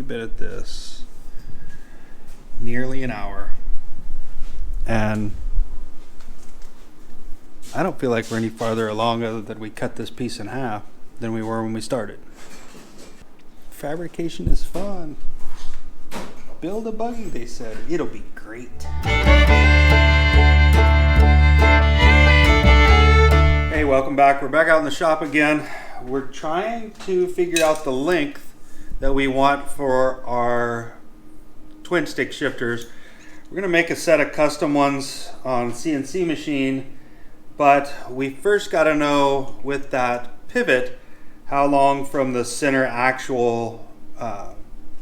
we've been at this nearly an hour, and I don't feel like we're any farther along other than we cut this piece in half than we were when we started. Fabrication is fun. Build a buggy, they said. It'll be great. Hey, welcome back. We're back out in the shop again. We're trying to figure out the length that we want for our twin stick shifters. We're gonna make a set of custom ones on CNC machine, but we first gotta know with that pivot how long from the center actual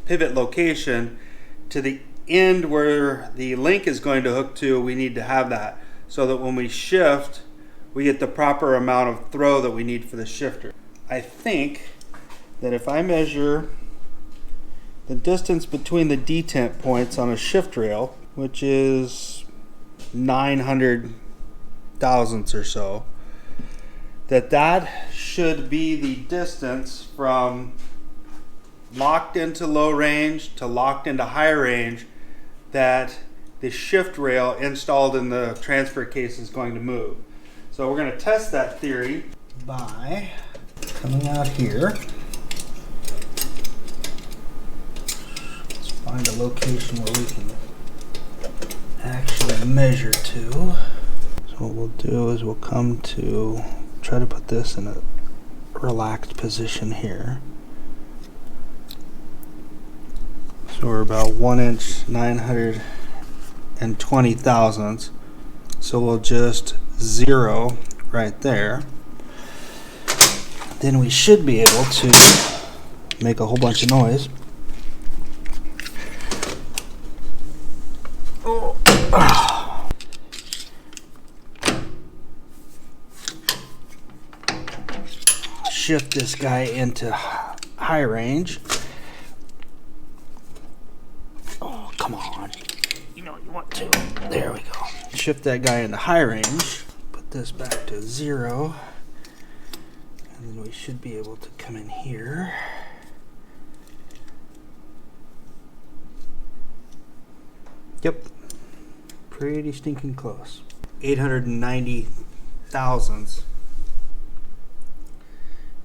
pivot location to the end where the link is going to hook to. We need to have that so that when we shift, we get the proper amount of throw that we need for the shifter. I think that if I measure the distance between the detent points on a shift rail, which is 900 thousandths or so, that should be the distance from locked into low range to locked into high range that the shift rail installed in the transfer case is going to move. So we're going to test that theory by coming out here. Let's find a location where we can actually measure to. So what we'll do is we'll come to try to put this in a relaxed position here. So we're about 1 inch 920 thousandths. So we'll just zero right there. Then we should be able to make a whole bunch of noise. Shift this guy into high range. Oh, come on. You know you want to. There we go. Shift that guy into high range. Put this back to 0. And then we should be able to come in here. Yep. Pretty stinking close. 890 thousandths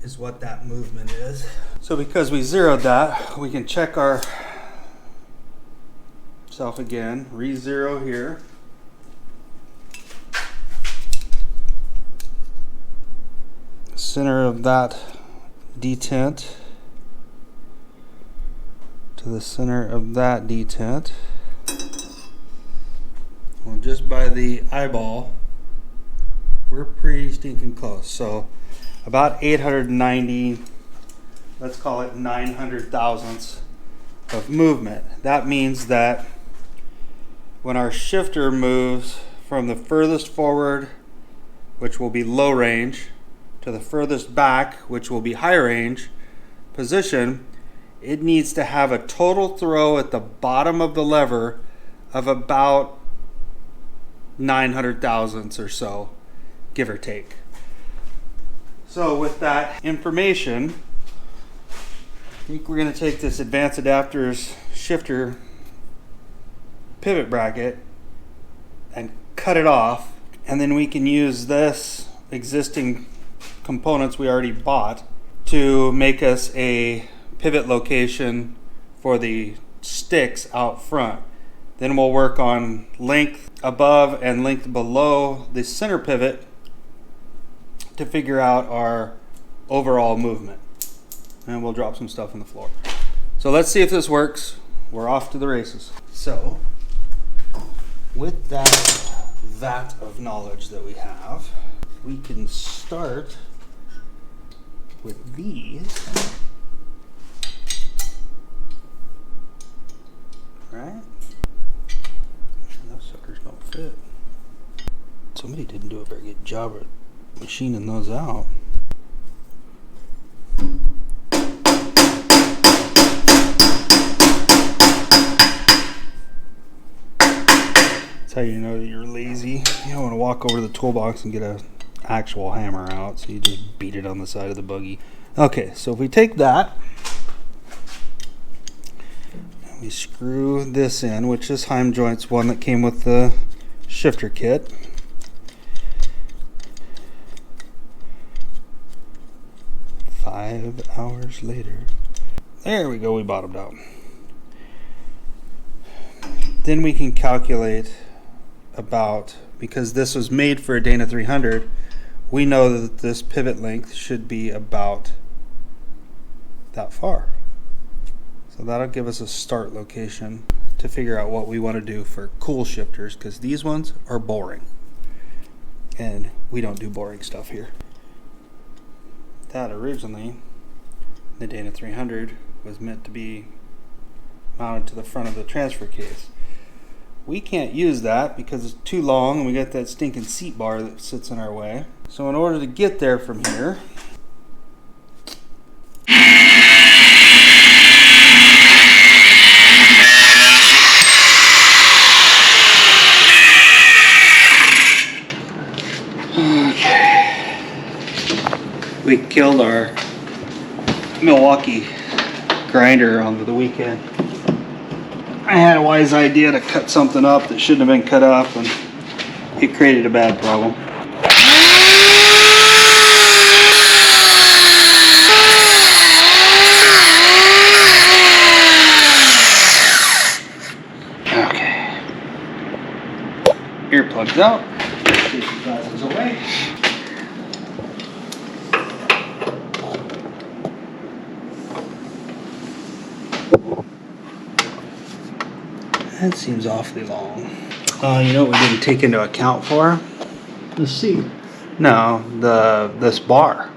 is what that movement is. So because we zeroed that, we can check our self again, re-zero here. Center of that detent to the center of that detent. Well, just by the eyeball, we're pretty stinking close. So about 890, let's call it 900 thousandths of movement. That means that when our shifter moves from the furthest forward, which will be low range, to the furthest back, which will be high range position, it needs to have a total throw at the bottom of the lever of about 900 thousandths or so, give or take. So with that information, I think we're going to take this Advanced Adapters shifter pivot bracket and cut it off, and then we can use this existing components we already bought to make us a pivot location for the sticks out front. Then we'll work on length above and length below the center pivot to figure out our overall movement. And we'll drop some stuff on the floor. So let's see if this works. We're off to the races. So with that vat of knowledge that we have, we can start with these. Right? Those suckers don't fit. Somebody didn't do a very good job of machining those out. That's how you know that you're lazy. You don't want to walk over to the toolbox and get an actual hammer out, so you just beat it on the side of the buggy. Okay, so if we take that, we screw this in, which is Heim joints, one that came with the shifter kit. Five hours later. There we go, we bottomed out. Then we can calculate about, because this was made for a Dana 300, we know that this pivot length should be about that far. So that'll give us a start location to figure out what we want to do for cool shifters, because these ones are boring. And we don't do boring stuff here. That originally, the Dana 300 was meant to be mounted to the front of the transfer case. We can't use that because it's too long and we got that stinking seat bar that sits in our way. So in order to get there from here, we killed our Milwaukee grinder on the weekend. I had a wise idea to cut something up that shouldn't have been cut up, and it created a bad problem. Okay. Earplugs out. Safety glasses away. That seems awfully long. You know what we didn't take into account for? The seat. No, this bar.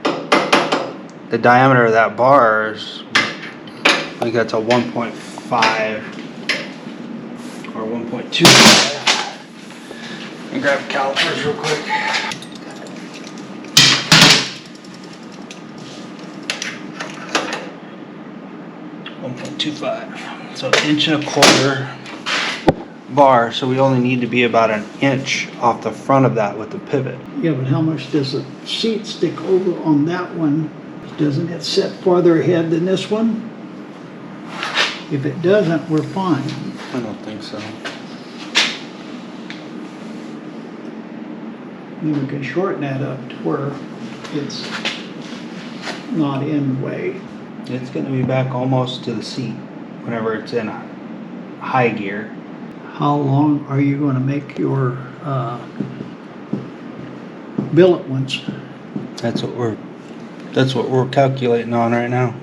The diameter of that bar is, I think that's a 1.5 or 1.25. And grab calipers real quick. .25. So 1.25 inch bar, so we only need to be about an inch off the front of that with the pivot. Yeah, but how much does the seat stick over on that one? Doesn't it set farther ahead than this one? If it doesn't, we're fine. I don't think so. Then we can shorten that up to where it's not in the way. It's going to be back almost to the seat whenever it's in high gear. How long are you going to make your billet ones? That's what we're calculating on right now.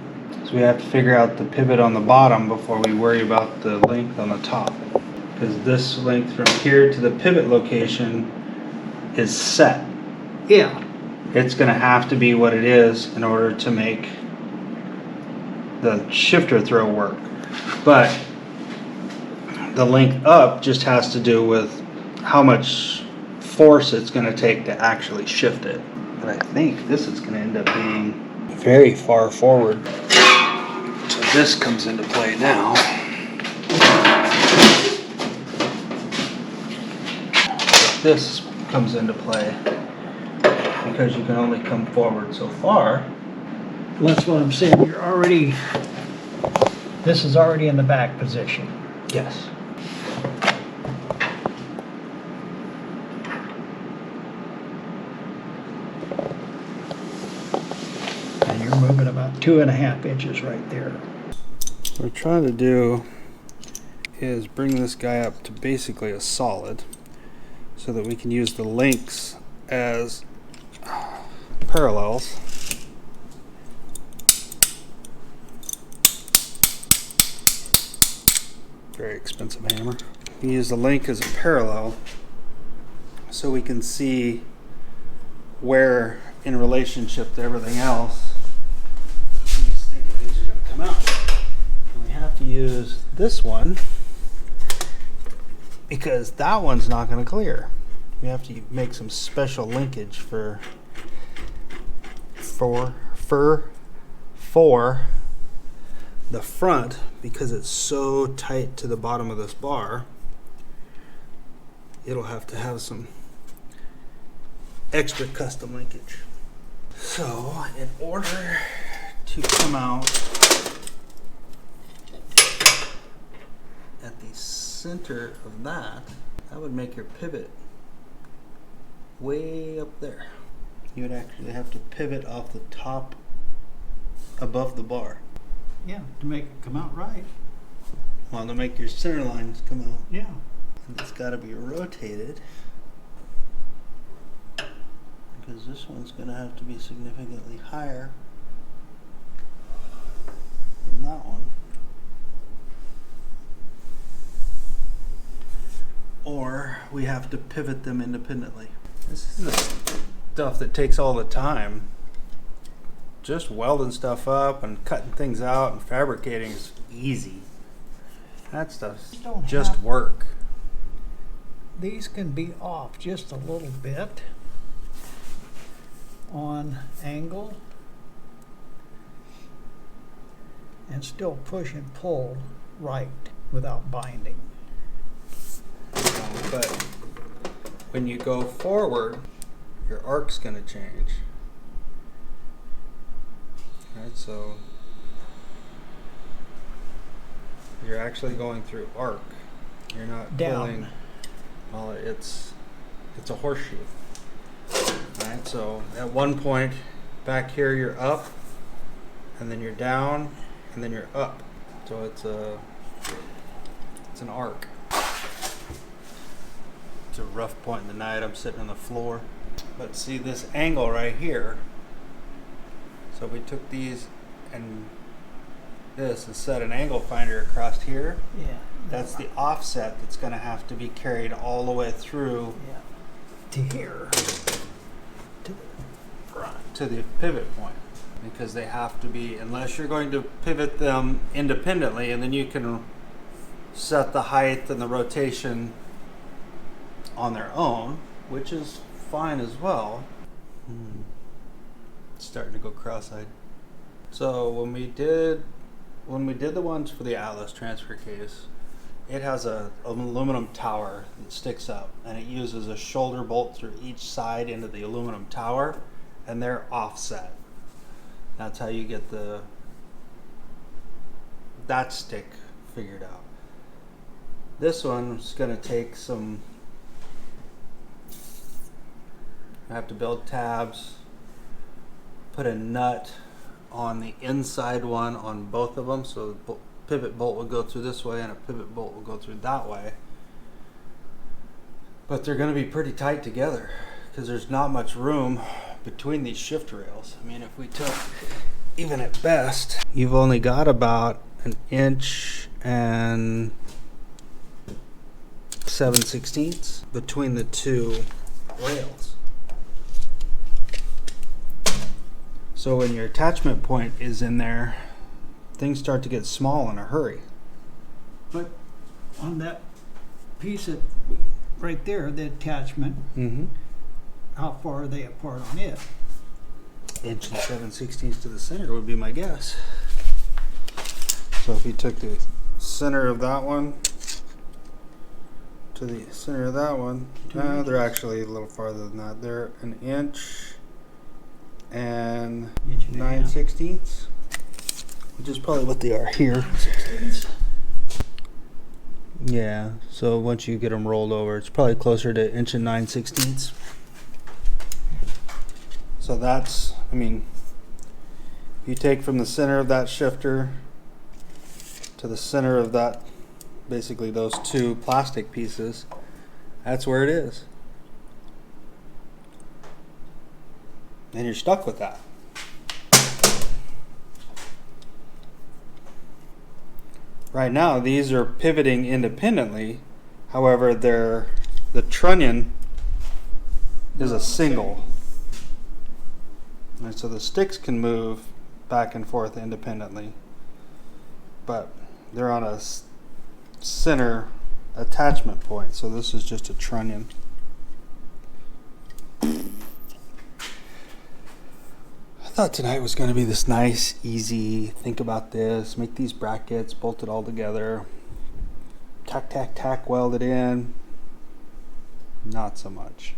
So we have to figure out the pivot on the bottom before we worry about the length on the top. Because this length from here to the pivot location is set. Yeah. It's going to have to be what it is in order to make the shifter throw work. But the length up just has to do with how much force it's going to take to actually shift it. But I think this is going to end up being very far forward. So this comes into play now. This comes into play because you can only come forward so far. Well, that's what I'm saying. You're already, this is already in the back position. Yes. And you're moving about 2.5 inches right there. What we're trying to do is bring this guy up to basically a solid so that we can use the links as parallels. Very expensive hammer. We use the link as a parallel so we can see where in relationship to everything else these things are going to come out. And we have to use this one because that one's not going to clear. We have to make some special linkage for the front because it's so tight to the bottom of this bar. It'll have to have some extra custom linkage. So in order to come out the center of that, that would make your pivot way up there. You would actually have to pivot off the top above the bar. Yeah, to make it come out right. Well, to make your center lines come out. Yeah. And it's got to be rotated, because this one's going to have to be significantly higher than that one. Or we have to pivot them independently. This is the stuff that takes all the time. Just welding stuff up and cutting things out and fabricating is easy. That stuff's just work. These can be off just a little bit on angle and still push and pull right without binding. But when you go forward, your arc's going to change. Right, so you're actually going through arc. You're not Down. pulling. Well, it's a horseshoe. Right, so at one point back here you're up, and then you're down, and then you're up. So it's an arc. It's a rough point in the night. I'm sitting on the floor. But see this angle right here. So we took these and this and set an angle finder across here. Yeah. That's the offset that's going to have to be carried all the way through to here. To the front. To the pivot point. Because they have to be, unless you're going to pivot them independently, and then you can set the height and the rotation on their own, which is fine as well. It's starting to go cross-eyed. So when we did the ones for the Atlas transfer case, it has an aluminum tower that sticks up, and it uses a shoulder bolt through each side into the aluminum tower, and they're offset. That's how you get that stick figured out. This one's going to take some. I have to build tabs, put a nut on the inside one on both of them, so the pivot bolt will go through this way and a pivot bolt will go through that way. But they're going to be pretty tight together because there's not much room between these shift rails. I mean, if we took, even at best, you've only got about 1 inch and 7/16 between the two rails. So when your attachment point is in there, things start to get small in a hurry. But on that piece of right there, the attachment, how far are they apart on it? 1 inch and 7/16 to the center would be my guess. So if you took the center of that one to the center of that one, they're actually a little farther than that. They're 1 inch and 9/16, which is probably what they are here. Yeah, so once you get them rolled over, it's probably closer to 1 inch and 9/16. So that's, I mean, you take from the center of that shifter to the center of that, basically those two plastic pieces, that's where it is. And you're stuck with that. Right now, these are pivoting independently. However, the trunnion is a single. And so the sticks can move back and forth independently. But they're on a center attachment point. So this is just a trunnion. I thought tonight was going to be this nice, easy, think about this, make these brackets, bolt it all together, tack, tack, tack, weld it in. Not so much.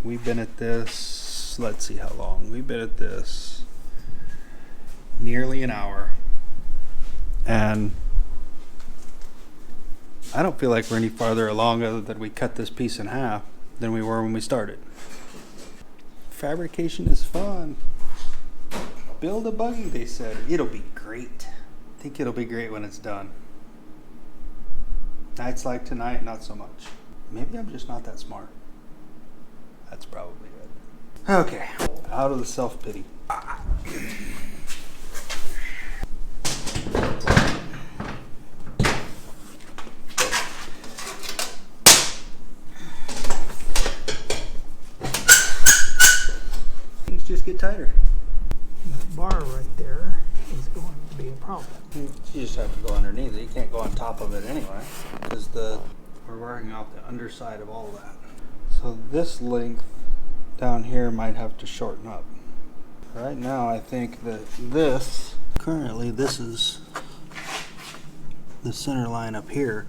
We've been at this, let's see how long. We've been at this nearly an hour. And I don't feel like we're any farther along other than we cut this piece in half than we were when we started. Fabrication is fun. Build a buggy, they said. It'll be great. I think it'll be great when it's done. Nights like tonight, not so much. Maybe I'm just not that smart. That's probably it. Okay, out of the self-pity. Things just get tighter. That bar right there is going to be a problem. You just have to go underneath it. You can't go on top of it anyway, because we're working out the underside of all of that. So this length down here might have to shorten up. Right now I think that currently this is the center line up here.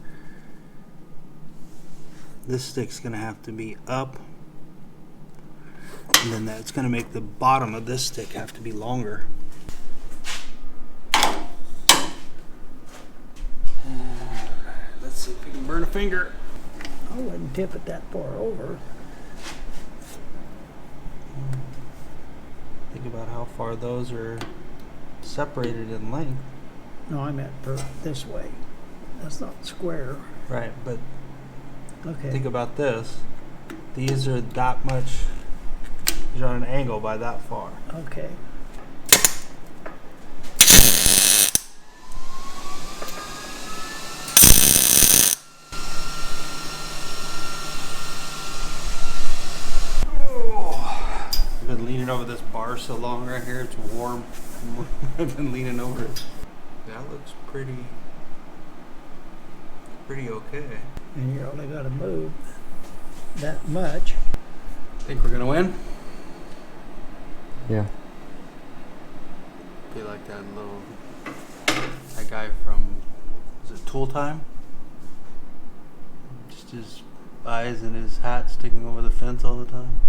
This stick's gonna have to be up, and then that's gonna make the bottom of this stick have to be longer. Let's see if we can burn a finger. I wouldn't tip it that far over. Think about how far those are separated in length. No, I meant for this way. That's not square. Right, but Okay. think about this. These are that much, you're on an angle by that far. Okay. I've been leaning over this bar so long right here, it's warm. I've been leaning over it. That looks pretty okay. And you only got to move that much. Think we're gonna win? Yeah. Be like that guy from, is it Tool Time? Just his eyes and his hat sticking over the fence all the time.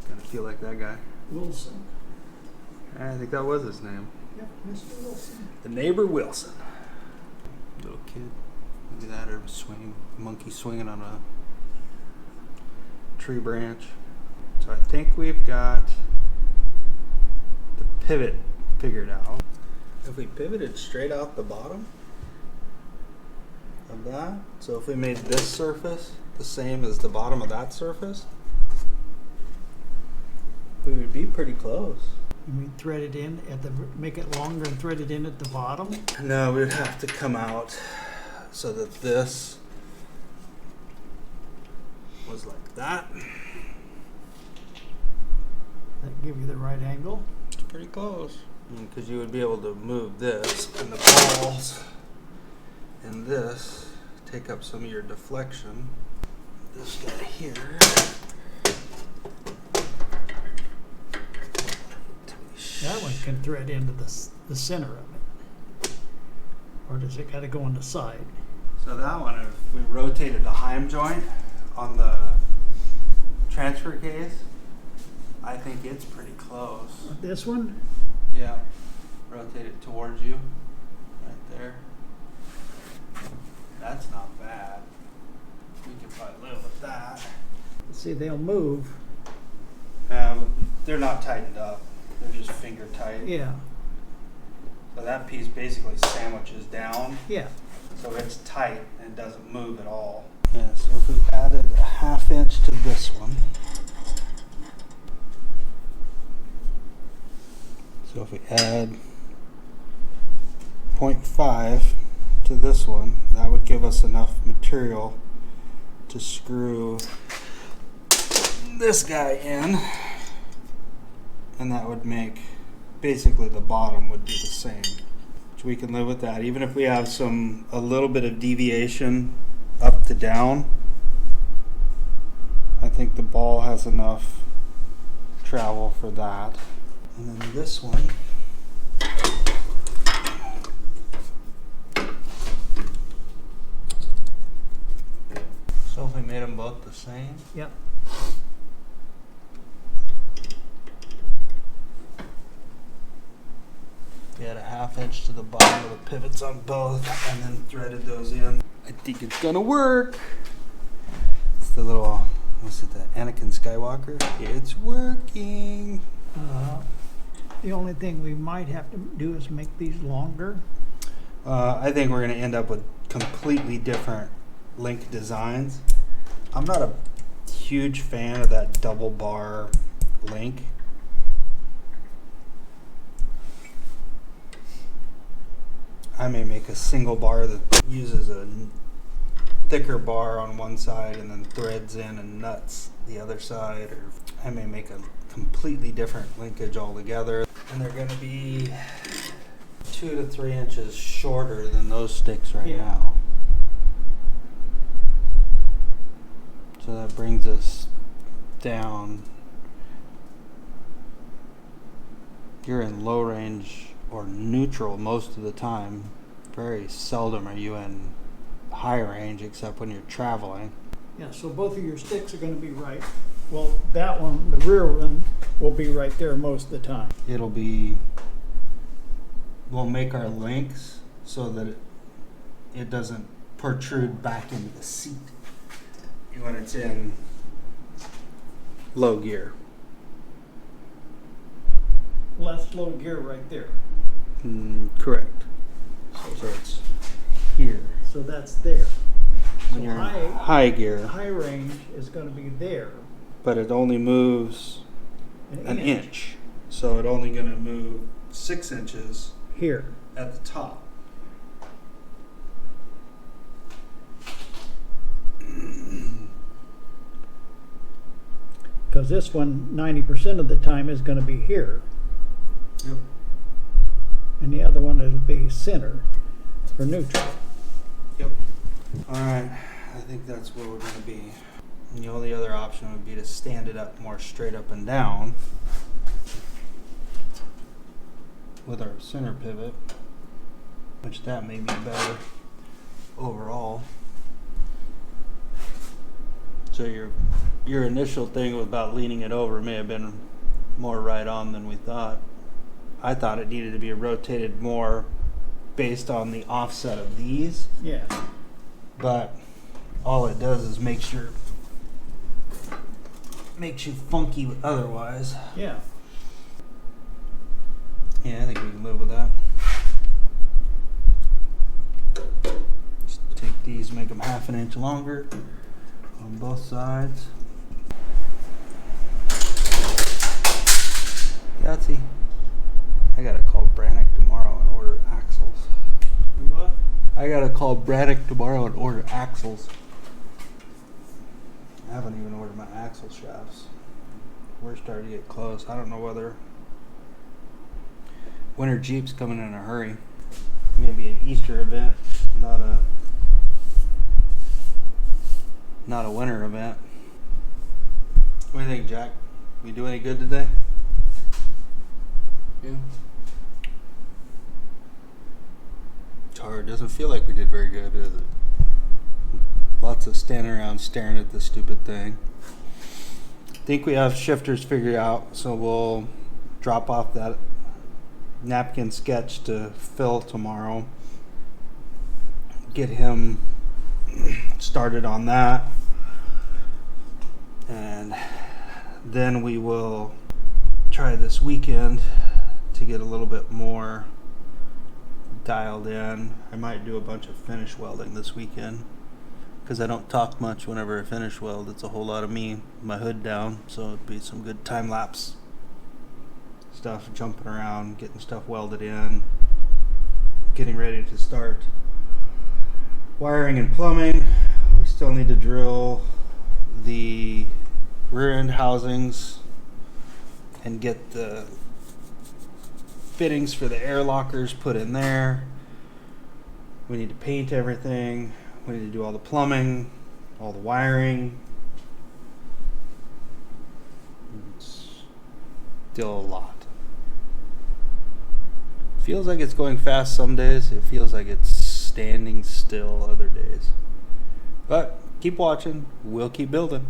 Kind of feel like that guy. Wilson. I think that was his name. Yep, Mr. Wilson. The neighbor Wilson. Little kid. Look at that, or monkey swinging on a tree branch. So I think we've got the pivot figured out. If we pivoted straight out the bottom of that, so if we made this surface the same as the bottom of that surface, we would be pretty close. And we thread it in make it longer and thread it in at the bottom. No, we'd have to come out so that this was like that. That give you the right angle. It's pretty close. Because you would be able to move this, and the balls and this take up some of your deflection. This guy here. That one can thread into the center of it. Or does it got to go on the side? So that one, if we rotated the Heim joint on the transfer case, I think it's pretty close. This one? Yeah. Rotate it towards you. Right there. That's not bad. We could probably live with that. See, they'll move. They're not tightened up. They're just finger tight. Yeah. So that piece basically sandwiches down. Yeah. So it's tight and it doesn't move at all. Yeah, so if we added a 1/2 inch to this one. So if we add 0.5 to this one, that would give us enough material to screw this guy in. And that would make, basically the bottom would be the same. Which we can live with that. Even if we have a little bit of deviation up to down, I think the ball has enough travel for that. And then this one, so if we made them both the same, Yep. we had a 1/2 inch to the bottom of the pivots on both, and then threaded those in. I think it's gonna work. It's the little, what's it, the Anakin Skywalker? It's working. The only thing we might have to do is make these longer. I think we're gonna end up with completely different link designs. I'm not a huge fan of that double bar link. I may make a single bar that uses a thicker bar on one side and then threads in and nuts the other side, or I may make a completely different linkage altogether. And they're going to be 2 to 3 inches shorter than those sticks right now. So that brings us down. You're in low range or neutral most of the time. Very seldom are you in high range except when you're traveling. Yeah, so both of your sticks are going to be right. Well, that one, the rear one, will be right there most of the time. It'll be, we'll make our links so that it doesn't protrude back into the seat when it's in low gear. Less low gear right there. Correct. So it's here. So that's there. When you're in high gear, High range is going to be there. but it only moves an inch. So it's only going to move 6 inches Here. at the top. Because this one, 90% of the time, is going to be here. Yep. And the other one will be center for neutral. Yep. All right. I think that's where we're going to be. And the only other option would be to stand it up more straight up and down with our center pivot, which that may be better overall. So your initial thing about leaning it over may have been more right on than we thought. I thought it needed to be rotated more based on the offset of these, Yeah. but all it does is makes you funky otherwise. Yeah. Yeah, I think we can live with that. Just take these, make them 1/2 inch longer on both sides. Yahtzee. I gotta call Brannick tomorrow and order axles. What? I gotta call Braddock tomorrow and order axles. I haven't even ordered my axle shafts. We're starting to get close. I don't know whether winter Jeep's coming in a hurry. Maybe an Easter event, not a winter event. What do you think, Jack? We do any good today? Yeah. It's hard. Doesn't feel like we did very good, does it? Lots of standing around staring at this stupid thing. Think we have shifters figured out, so we'll drop off that napkin sketch to Phil tomorrow. Get him started on that. And then we will try this weekend to get a little bit more dialed in. I might do a bunch of finish welding this weekend because I don't talk much whenever I finish weld. It's a whole lot of me, my hood down, so it'd be some good time lapse stuff, jumping around, getting stuff welded in, getting ready to start wiring and plumbing. We still need to drill the rear end housings and get the fittings for the air lockers put in there. We need to paint everything. We need to do all the plumbing, all the wiring. It's still a lot. Feels like it's going fast some days. It feels like it's standing still other days. But keep watching. We'll keep building.